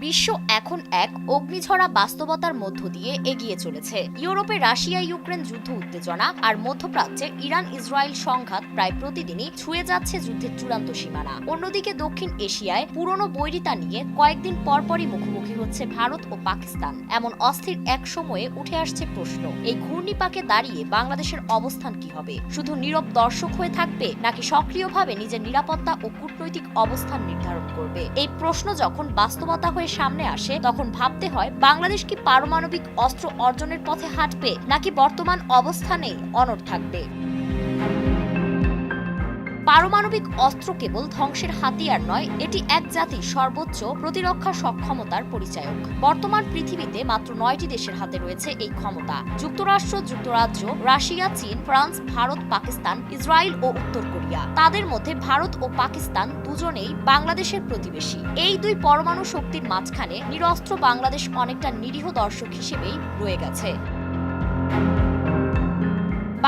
বিশ্ব এখন এক অগ্নিঝরা বাস্তবতার মধ্য দিয়ে এগিয়ে চলেছে। ইউরোপে রাশিয়া ইউক্রেন যুদ্ধ উত্তেজনা আর মধ্যপ্রাচ্যে ইরান ইসরায়েল সংঘাত প্রায় প্রতিদিনই ছুঁয়ে যাচ্ছে যুদ্ধের চূড়ান্ত সীমানা। অন্যদিকে দক্ষিণ এশিয়ায় পুরনো বৈরিতা নিয়ে কয়েকদিন পরপরই মুখোমুখি হচ্ছে ভারত ও পাকিস্তান। এমন অস্থির এক সময়ে উঠে আসছে প্রশ্ন, এই ঘূর্ণিপাকে দাঁড়িয়ে বাংলাদেশের অবস্থান কি হবে? শুধু নীরব দর্শক হয়ে থাকবে নাকি সক্রিয়ভাবে নিজের নিরাপত্তা ও কূটনৈতিক অবস্থান নির্ধারণ করবে? এই প্রশ্ন যখন বাস্তবতা হয়ে সামনে আসে তখন ভাবতে হয়, বাংলাদেশ কি পারমাণবিক অস্ত্র অর্জনের পথে হাঁটবে নাকি বর্তমান অবস্থানেই অনড় থাকবে? পারমাণবিক অস্ত্র কেবল ধ্বংসের হাতিয়ার নয়, এটি এক জাতির সর্বোচ্চ প্রতিরক্ষা সক্ষমতার পরিচায়ক। বর্তমান পৃথিবীতে মাত্র 9টি দেশের হাতে রয়েছে এই ক্ষমতা। যুক্তরাষ্ট্র, যুক্তরাজ্য, রাশিয়া, চীন, ফ্রান্স, ভারত, পাকিস্তান, ইসরায়েল ও উত্তর কোরিয়া। তাদের মধ্যে ভারত ও পাকিস্তান দুজনেই বাংলাদেশের প্রতিবেশী। এই দুই পরমাণু শক্তির মাঝখানে নিরস্ত্র বাংলাদেশ অনেকটা নিরীহ দর্শক হিসেবেই রয়ে গেছে।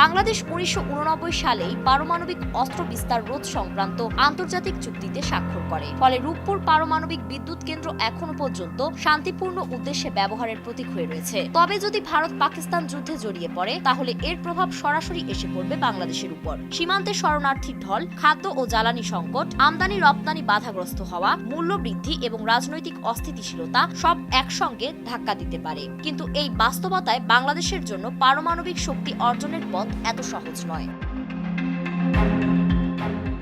বাংলাদেশ 1989 সালেই পারমাণবিক অস্ত্র বিস্তার রোধ সংক্রান্ত আন্তর্জাতিক চুক্তিতে স্বাক্ষর করে। ফলে রূপপুর পারমাণবিক বিদ্যুৎ কেন্দ্র এখনো পর্যন্ত শান্তিপূর্ণ উদ্দেশ্যে ব্যবহারের প্রতীক হয়ে রয়েছে। তবে যদি ভারত পাকিস্তান যুদ্ধে জড়িয়ে পড়ে তাহলে এর প্রভাব সরাসরি এসে পড়বে বাংলাদেশের উপর। সীমান্তে শরণার্থীর ঢল, খাদ্য ও জ্বালানি সংকট, আমদানি রপ্তানি বাধাগ্রস্ত হওয়া, মূল্য বৃদ্ধি এবং রাজনৈতিক অস্থিতিশীলতা সব একসঙ্গে ধাক্কা দিতে পারে। কিন্তু এই বাস্তবতায় বাংলাদেশের জন্য পারমাণবিক শক্তি অর্জনের পথ এত সহজ নয়।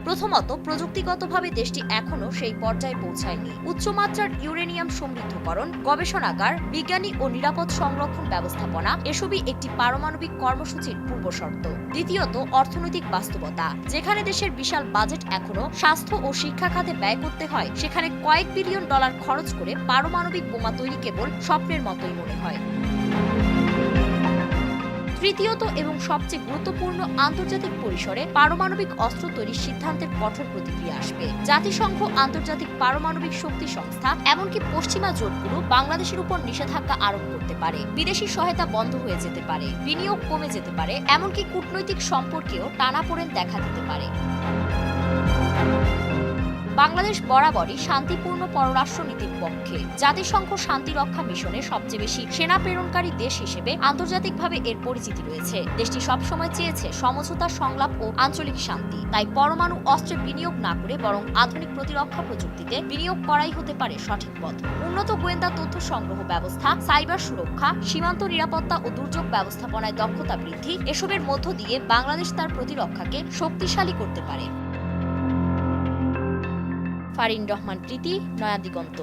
প্রথমত, প্রযুক্তিগতভাবে দেশটি এখনো সেই পর্যায়ে পৌঁছায়নি। উচ্চমাত্রার ইউরেনিয়াম সমৃদ্ধকরণ, গবেষণাগার, বিজ্ঞানী ও নিরাপদ সংরক্ষণ ব্যবস্থাপনা এসবই একটি পারমাণবিক কর্মসূচির পূর্বশর্ত। দ্বিতীয়ত, অর্থনৈতিক বাস্তবতা। যেখানে দেশের বিশাল বাজেট এখনো স্বাস্থ্য ও শিক্ষা খাতে ব্যয় করতে হয়, সেখানে কয়েক বিলিয়ন ডলার খরচ করে পারমাণবিক বোমা তৈরি কেবল স্বপ্নের মতোই মনে হয়। তৃতীয়ত এবং সবচেয়ে গুরুত্বপূর্ণ, আন্তর্জাতিক পরিসরে পারমাণবিক অস্ত্র তৈরির সিদ্ধান্তের কঠোর প্রতিক্রিয়া আসবে। জাতিসংঘ, আন্তর্জাতিক পারমাণবিক শক্তি সংস্থা, এমনকি পশ্চিমা জোটগুলো বাংলাদেশের উপর নিষেধাজ্ঞা আরোপ করতে পারে। বিদেশি সহায়তা বন্ধ হয়ে যেতে পারে, বিনিয়োগ কমে যেতে পারে, এমনকি কূটনৈতিক সম্পর্কেও টানাপোড়েন দেখা দিতে পারে। বাংলাদেশ বরাবরই শান্তিপূর্ণ পররাষ্ট্র নীতির পক্ষে। জাতিসংঘ শান্তিরক্ষা মিশনে সবচেয়ে বেশি সেনা প্রেরণকারী দেশ হিসেবে আন্তর্জাতিকভাবে এর পরিচিতি রয়েছে। দেশটি সবসময় চেয়েছে সমঝোতা, সংলাপ ও আঞ্চলিক শান্তি। তাই পরমাণু অস্ত্রে বিনিয়োগ না করে বরং আধুনিক প্রতিরক্ষা প্রযুক্তিতে বিনিয়োগ করাই হতে পারে সঠিক পথ। উন্নত গোয়েন্দা তথ্য সংগ্রহ ব্যবস্থা, সাইবার সুরক্ষা, সীমান্ত নিরাপত্তা ও দুর্যোগ ব্যবস্থাপনায় দক্ষতা বৃদ্ধি, এসবের মধ্য দিয়ে বাংলাদেশ তার প্রতিরক্ষাকে শক্তিশালী করতে পারে। ফারিন রহমান প্রীতি, নয়া দিগন্ত।